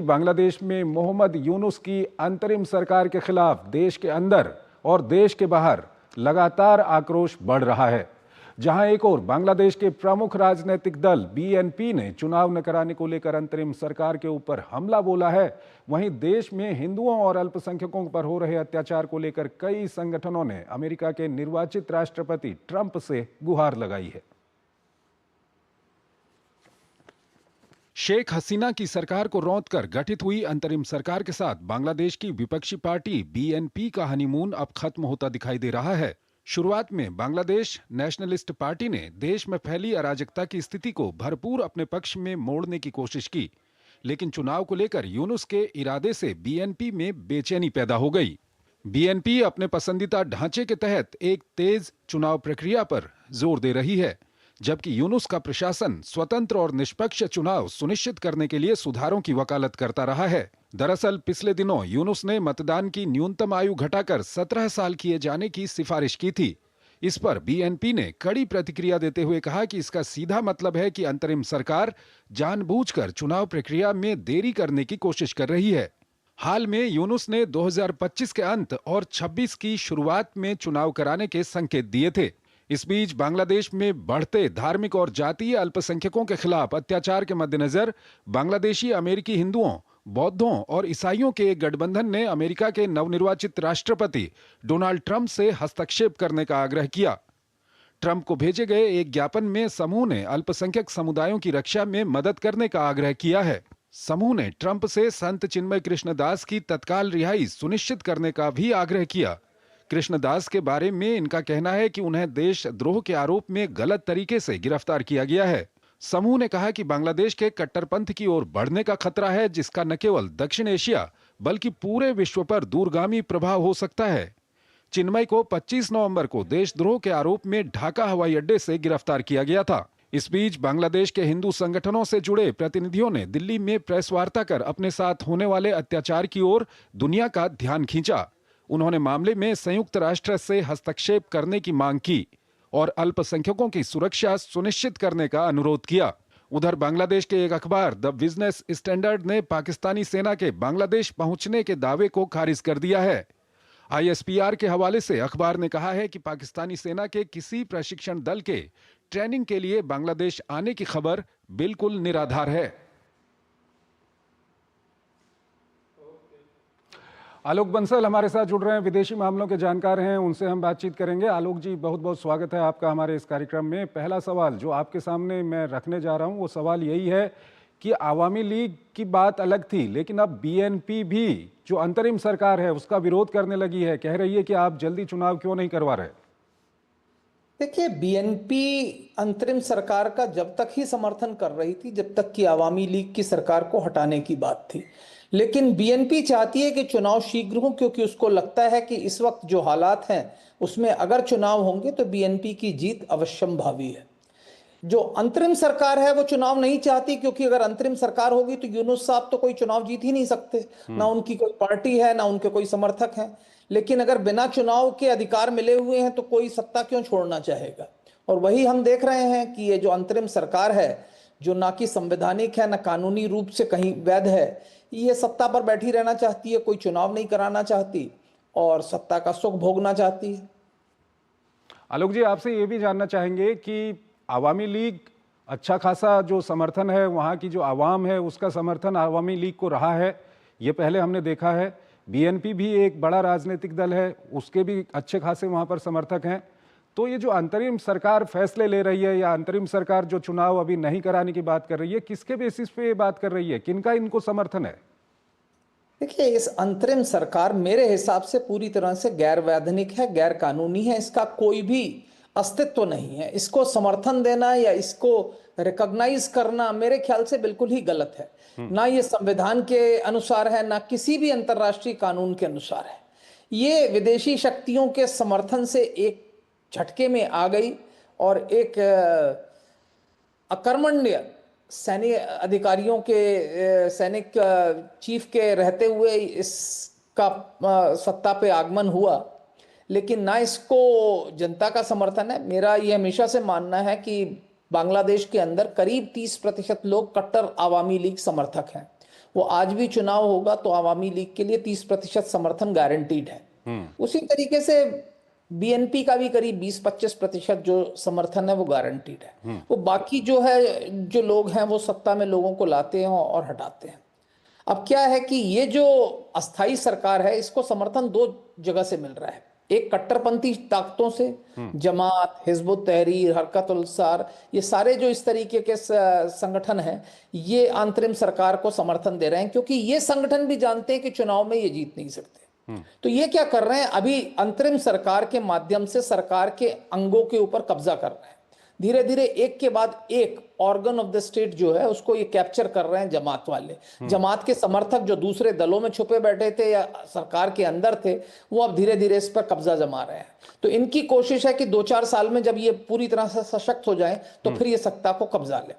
बांग्लादेश में मोहम्मद यूनुस की अंतरिम सरकार के खिलाफ देश के अंदर और देश के बाहर लगातार आक्रोश बढ़ रहा है। जहां एक ओर बांग्लादेश के प्रमुख राजनीतिक दल बीएनपी ने चुनाव न कराने को लेकर अंतरिम सरकार के ऊपर हमला बोला है, वहीं देश में हिंदुओं और अल्पसंख्यकों पर हो रहे अत्याचार को लेकर कई संगठनों ने अमेरिका के निर्वाचित राष्ट्रपति ट्रंप से गुहार लगाई है। शेख हसीना की सरकार को रौंदकर गठित हुई अंतरिम सरकार के साथ बांग्लादेश की विपक्षी पार्टी बीएनपी का हनीमून अब खत्म होता दिखाई दे रहा है। शुरुआत में बांग्लादेश नेशनलिस्ट पार्टी ने देश में फैली अराजकता की स्थिति को भरपूर अपने पक्ष में मोड़ने की कोशिश की, लेकिन चुनाव को लेकर यूनुस के इरादे से बीएनपी में बेचैनी पैदा हो गई। बीएनपी अपने पसंदीदा ढांचे के तहत एक तेज चुनाव प्रक्रिया पर जोर दे रही है, जबकि यूनुस का प्रशासन स्वतंत्र और निष्पक्ष चुनाव सुनिश्चित करने के लिए सुधारों की वकालत करता रहा है। दरअसल पिछले दिनों यूनुस ने मतदान की न्यूनतम आयु घटाकर 17 साल किए जाने की सिफारिश की थी। इस पर बीएनपी ने कड़ी प्रतिक्रिया देते हुए कहा कि इसका सीधा मतलब है कि अंतरिम सरकार जानबूझकर चुनाव प्रक्रिया में देरी करने की कोशिश कर रही है। हाल में यूनुस ने 2025 के अंत और 26 की शुरुआत में चुनाव कराने के संकेत दिए थे। इस बीच बांग्लादेश में बढ़ते धार्मिक और जातीय अल्पसंख्यकों के खिलाफ अत्याचार के मद्देनजर बांग्लादेशी अमेरिकी हिंदुओं, बौद्धों और ईसाइयों के एक गठबंधन ने अमेरिका के नवनिर्वाचित राष्ट्रपति डोनाल्ड ट्रंप से हस्तक्षेप करने का आग्रह किया। ट्रंप को भेजे गए एक ज्ञापन में समूह ने अल्पसंख्यक समुदायों की रक्षा में मदद करने का आग्रह किया है। समूह ने ट्रंप से संत चिन्मय कृष्णदास की तत्काल रिहाई सुनिश्चित करने का भी आग्रह किया। कृष्णदास के बारे में इनका कहना है कि उन्हें देशद्रोह के आरोप में गलत तरीके से गिरफ्तार किया गया है। समूह ने कहा कि बांग्लादेश के कट्टरपंथ की ओर बढ़ने का खतरा है, जिसका न केवल दक्षिण एशिया बल्कि पूरे विश्व पर दूरगामी प्रभाव हो सकता है। चिन्मय को 25 नवंबर को देशद्रोह के आरोप में ढाका हवाई अड्डे से गिरफ्तार किया गया था। इस बीच बांग्लादेश के हिंदू संगठनों से जुड़े प्रतिनिधियों ने दिल्ली में प्रेस वार्ता कर अपने साथ होने वाले अत्याचार की ओर दुनिया का ध्यान खींचा। उन्होंने मामले में संयुक्त राष्ट्र से हस्तक्षेप करने की मांग की और अल्पसंख्यकों की सुरक्षा सुनिश्चित करने का अनुरोध किया। उधर बांग्लादेश के एक अखबार द बिजनेस स्टैंडर्ड ने पाकिस्तानी सेना के बांग्लादेश पहुंचने के दावे को खारिज कर दिया है। आईएसपीआर के हवाले से अखबार ने कहा है कि पाकिस्तानी सेना के किसी प्रशिक्षण दल के ट्रेनिंग के लिए बांग्लादेश आने की खबर बिल्कुल निराधार है। आलोक बंसल हमारे साथ जुड़ रहे हैं, विदेशी मामलों के जानकार हैं, उनसे हम बातचीत करेंगे। आलोक जी, बहुत बहुत स्वागत है आपका हमारे इस कार्यक्रम में। पहला सवाल जो आपके सामने मैं रखने जा रहा हूं वो सवाल यही है कि आवामी लीग की बात अलग थी, लेकिन अब बीएनपी भी जो अंतरिम सरकार है उसका विरोध करने लगी है, कह रही है कि आप जल्दी चुनाव क्यों नहीं करवा रहे। देखिए, बीएनपी अंतरिम सरकार का जब तक ही समर्थन कर रही थी जब तक कि आवामी लीग की सरकार को हटाने की बात थी, लेकिन बीएनपी चाहती है कि चुनाव शीघ्र हो, क्योंकि उसको लगता है कि इस वक्त जो हालात हैं उसमें अगर चुनाव होंगे तो बीएनपी की जीत अवश्यंभावी है। जो अंतरिम सरकार है वो चुनाव नहीं चाहती, क्योंकि अगर अंतरिम सरकार होगी तो यूनुस साहब तो कोई चुनाव जीत ही नहीं सकते, ना उनकी कोई पार्टी है ना उनके कोई समर्थक हैं। लेकिन अगर बिना चुनाव के अधिकार मिले हुए हैं तो कोई सत्ता क्यों छोड़ना चाहेगा। और वही हम देख रहे हैं कि ये जो अंतरिम सरकार है, जो ना कि संवैधानिक है ना कानूनी रूप से कहीं वैध है, ये सत्ता पर बैठी रहना चाहती है, कोई चुनाव नहीं कराना चाहती और सत्ता का सुख भोगना चाहती है। आलोक जी, आपसे ये भी जानना चाहेंगे कि आवामी लीग अच्छा खासा जो समर्थन है, वहाँ की जो आवाम है उसका समर्थन आवामी लीग को रहा है, ये पहले हमने देखा है। बीएनपी भी एक बड़ा राजनीतिक दल है, उसके भी अच्छे खासे वहाँ पर समर्थक हैं। तो ये जो अंतरिम सरकार फैसले ले रही है या अंतरिम सरकार जो चुनाव अभी नहीं कराने की बात कर रही है, किसके बेसिस पे ये बात कर रही है, किनका इनको समर्थन है? देखिए, इस अंतरिम सरकार मेरे हिसाब से पूरी तरह से गैर वैधानिक है, गैर कानूनी है, इसका कोई भी अस्तित्व नहीं है। इसको समर्थन देना या इसको रिकॉग्नाइज करना मेरे ख्याल से बिल्कुल ही गलत है। ना ये संविधान के अनुसार है, ना किसी भी अंतर्राष्ट्रीय कानून के अनुसार है। ये विदेशी शक्तियों के समर्थन से एक झटके में आ गई और एक अकर्मण्य सैनिक अधिकारियों के सैनिक चीफ के रहते हुए इसका सत्ता पे आगमन हुआ, लेकिन ना इसको जनता का समर्थन है। मेरा ये हमेशा से मानना है कि बांग्लादेश के अंदर करीब 30% लोग कट्टर आवामी लीग समर्थक हैं वो आज भी चुनाव होगा तो आवामी लीग के लिए 30% समर्थन गारंटीड है। उसी तरीके से बीएनपी का भी करीब 20-25% जो समर्थन है वो गारंटीड है। वो बाकी जो है, जो लोग हैं वो सत्ता में लोगों को लाते हैं और हटाते हैं। अब क्या है कि ये जो अस्थाई सरकार है इसको समर्थन दो जगह से मिल रहा है। एक कट्टरपंथी ताकतों से, जमात, हिजबुत तहरीर, हरकत उल सार, ये सारे जो इस तरीके के संगठन हैं ये अंतरिम सरकार को समर्थन दे रहे हैं, क्योंकि ये संगठन भी जानते हैं कि चुनाव में ये जीत नहीं सकते। तो ये क्या कर रहे हैं, अभी अंतरिम सरकार के माध्यम से सरकार के अंगों के ऊपर कब्जा कर रहे हैं। धीरे धीरे एक के बाद एक ऑर्गन ऑफ द स्टेट जो है उसको ये कैप्चर कर रहे हैं जमात वाले। जमात के समर्थक जो दूसरे दलों में छुपे बैठे थे या सरकार के अंदर थे, वो अब धीरे धीरे इस पर कब्जा जमा रहे हैं। तो इनकी कोशिश है कि 2-4 साल में जब ये पूरी तरह से सशक्त हो जाए तो फिर ये सत्ता को कब्जा ले।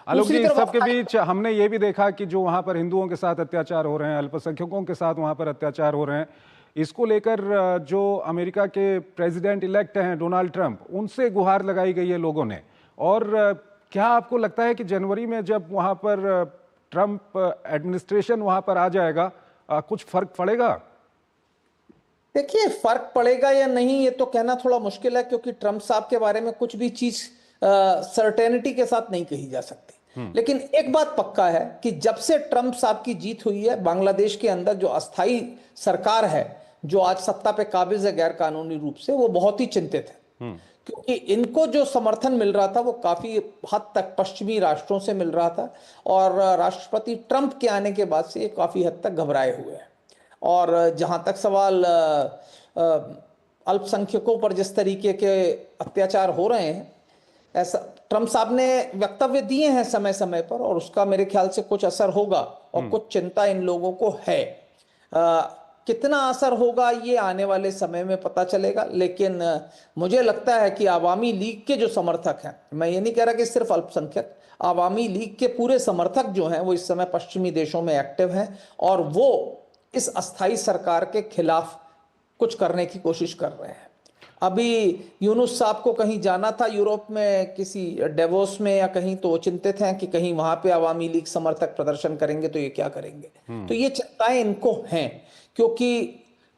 आलोक जी, इस सब के बीच हमने ये भी देखा कि जो वहां पर हिंदुओं के साथ अत्याचार हो रहे हैं, अल्पसंख्यकों के साथ वहां पर अत्याचार हो रहे हैं, इसको लेकर जो अमेरिका के प्रेसिडेंट इलेक्ट हैं डोनाल्ड ट्रंप, उनसे गुहार लगाई गई है लोगों ने। और क्या आपको लगता है कि जनवरी में जब वहां पर ट्रंप एडमिनिस्ट्रेशन वहां पर आ जाएगा, कुछ फर्क पड़ेगा? देखिए, फर्क पड़ेगा या नहीं ये तो कहना थोड़ा मुश्किल है, क्योंकि ट्रंप साहब के बारे में कुछ भी चीज सर्टेनिटी के साथ नहीं कही जा सकती। लेकिन एक बात पक्का है कि जब से ट्रंप साहब की जीत हुई है, बांग्लादेश के अंदर जो अस्थाई सरकार है जो आज सत्ता पे काबिज है गैर कानूनी रूप से, वो बहुत ही चिंतित है। क्योंकि इनको जो समर्थन मिल रहा था वो काफी हद तक पश्चिमी राष्ट्रों से मिल रहा था, और राष्ट्रपति ट्रंप के आने के बाद से ये काफी हद तक घबराए हुए हैं। और जहां तक सवाल अल्पसंख्यकों पर जिस तरीके के अत्याचार हो रहे हैं, ऐसा ट्रंप साहब ने वक्तव्य दिए हैं समय समय पर, और उसका मेरे ख्याल से कुछ असर होगा और कुछ चिंता इन लोगों को है। कितना असर होगा ये आने वाले समय में पता चलेगा। लेकिन मुझे लगता है कि आवामी लीग के जो समर्थक हैं, मैं ये नहीं कह रहा कि सिर्फ अल्पसंख्यक, आवामी लीग के पूरे समर्थक जो हैं वो इस समय पश्चिमी देशों में एक्टिव हैं, और वो इस अस्थाई सरकार के खिलाफ कुछ करने की कोशिश कर रहे हैं। अभी यूनुस साहब को कहीं जाना था यूरोप में किसी डेवोस में या कहीं, तो वो चिंतित हैं कि कहीं वहां पे आवामी लीग समर्थक प्रदर्शन करेंगे तो ये क्या करेंगे। तो ये चिंताएं इनको हैं, क्योंकि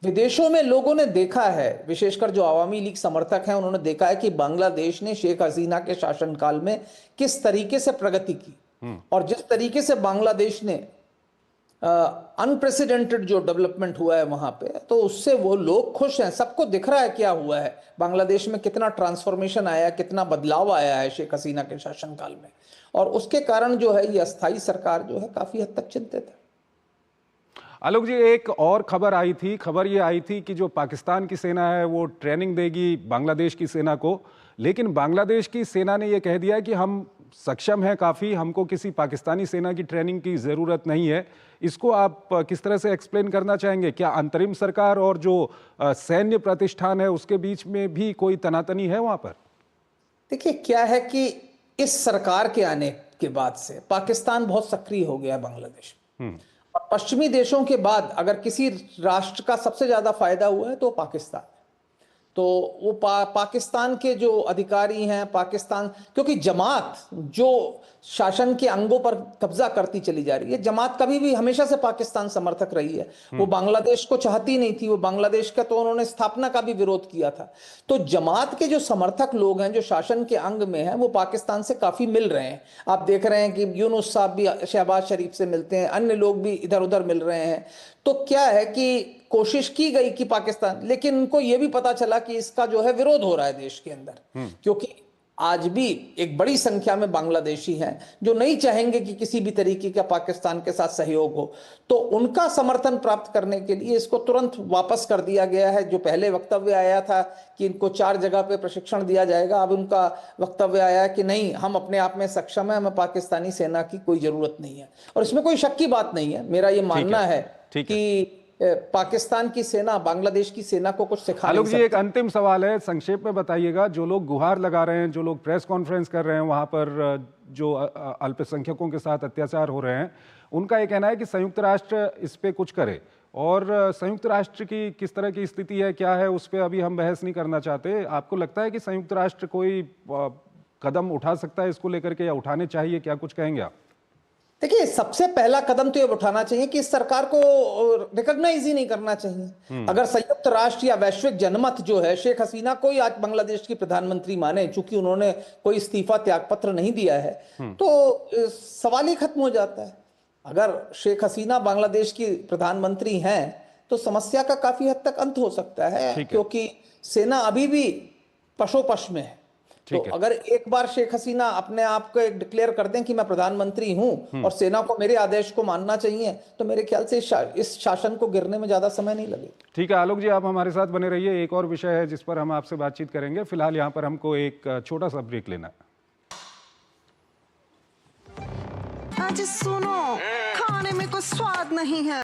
विदेशों में लोगों ने देखा है, विशेषकर जो आवामी लीग समर्थक हैं उन्होंने देखा है कि बांग्लादेश ने शेख हसीना के शासनकाल में किस तरीके से प्रगति की, और जिस तरीके से बांग्लादेश ने अनप्रेसिडेंटेड जो डेवलपमेंट हुआ है वहां पे, तो उससे वो लोग खुश हैं। सबको दिख रहा है क्या हुआ है बांग्लादेश में, कितना ट्रांसफॉर्मेशन आया, कितना बदलाव आया है शेख हसीना के शासनकाल में। और उसके कारण जो है ये अस्थाई सरकार जो है काफी हद तक चिंतित है। आलोक जी, एक और खबर आई थी, खबर ये आई थी कि जो पाकिस्तान की सेना है वो ट्रेनिंग देगी बांग्लादेश की सेना को, लेकिन बांग्लादेश की सेना ने ये कह दिया कि हम सक्षम हैं काफ़ी, हमको किसी पाकिस्तानी सेना की ट्रेनिंग की ज़रूरत नहीं है। इसको आप किस तरह से एक्सप्लेन करना चाहेंगे? क्या अंतरिम सरकार और जो सैन्य प्रतिष्ठान है उसके बीच में भी कोई तनातनी है वहाँ पर? देखिए, क्या है कि इस सरकार के आने के बाद से पाकिस्तान बहुत सक्रिय हो गया बांग्लादेश में, और पश्चिमी देशों के बाद अगर किसी राष्ट्र का सबसे ज्यादा फायदा हुआ है तो पाकिस्तान। तो वो पाकिस्तान के जो अधिकारी हैं, पाकिस्तान, क्योंकि जमात जो शासन के अंगों पर कब्जा करती चली जा रही है, जमात कभी भी हमेशा से पाकिस्तान समर्थक रही है। वो बांग्लादेश को चाहती नहीं थी, वो बांग्लादेश का तो उन्होंने स्थापना का भी विरोध किया था। तो जमात के जो समर्थक लोग हैं जो शासन के अंग में हैं वो पाकिस्तान से काफी मिल रहे हैं। आप देख रहे हैं कि यूनुस साहब भी शहबाज शरीफ से मिलते हैं, अन्य लोग भी इधर उधर मिल रहे हैं। तो क्या है कि कोशिश की गई कि पाकिस्तान, लेकिन उनको यह भी पता चला कि इसका जो है विरोध हो रहा है देश के अंदर, क्योंकि आज भी एक बड़ी संख्या में बांग्लादेशी हैं जो नहीं चाहेंगे कि किसी भी तरीके का पाकिस्तान के साथ सहयोग हो। तो उनका समर्थन प्राप्त करने के लिए इसको तुरंत वापस कर दिया गया है। जो पहले वक्तव्य आया था कि इनको 4 जगह पे प्रशिक्षण दिया जाएगा, अब उनका वक्तव्य आया कि नहीं, हम अपने आप में सक्षम है, हमें पाकिस्तानी सेना की कोई जरूरत नहीं है। और इसमें कोई शक की बात नहीं है। मेरा ये मानना है कि पाकिस्तान की सेना बांग्लादेश की सेना को कुछ सिखा नहीं सकती। जी, एक अंतिम सवाल है, संक्षेप में बताइएगा, जो लोग गुहार लगा रहे हैं, जो लोग प्रेस कॉन्फ्रेंस कर रहे हैं वहां पर जो अल्पसंख्यकों के साथ अत्याचार हो रहे हैं, उनका ये कहना है कि संयुक्त राष्ट्र इस पे कुछ करे, और संयुक्त राष्ट्र की किस तरह की स्थिति है, क्या है, उस पर अभी हम बहस नहीं करना चाहते। आपको लगता है कि संयुक्त राष्ट्र कोई कदम उठा सकता है इसको लेकर के, या उठाने चाहिए, क्या कुछ कहेंगे आप? देखिए, सबसे पहला कदम तो ये उठाना चाहिए कि इस सरकार को रिकॉग्नाइज ही नहीं करना चाहिए। अगर संयुक्त राष्ट्र या वैश्विक जनमत जो है शेख हसीना को ही आज बांग्लादेश की प्रधानमंत्री माने, चूंकि उन्होंने कोई इस्तीफा त्यागपत्र नहीं दिया है, तो सवाल ही खत्म हो जाता है। अगर शेख हसीना बांग्लादेश की प्रधानमंत्री हैं तो समस्या का काफी हद तक अंत हो सकता है, क्योंकि सेना अभी भी पशोपश में है। तो अगर एक बार शेख हसीना अपने आप को एक डिक्लेयर कर दें कि मैं प्रधानमंत्री हूं और सेना को मेरे आदेश को मानना चाहिए, तो मेरे ख्याल से इस शासन को गिरने में ज्यादा समय नहीं लगेगा। ठीक है आलोक जी, आप हमारे साथ बने रहिए। एक और विषय है जिस पर हम आपसे बातचीत करेंगे। फिलहाल यहाँ पर हमको एक छोटा सा ब्रेक लेना है। आज सुनो, खाने में कोई स्वाद नहीं है।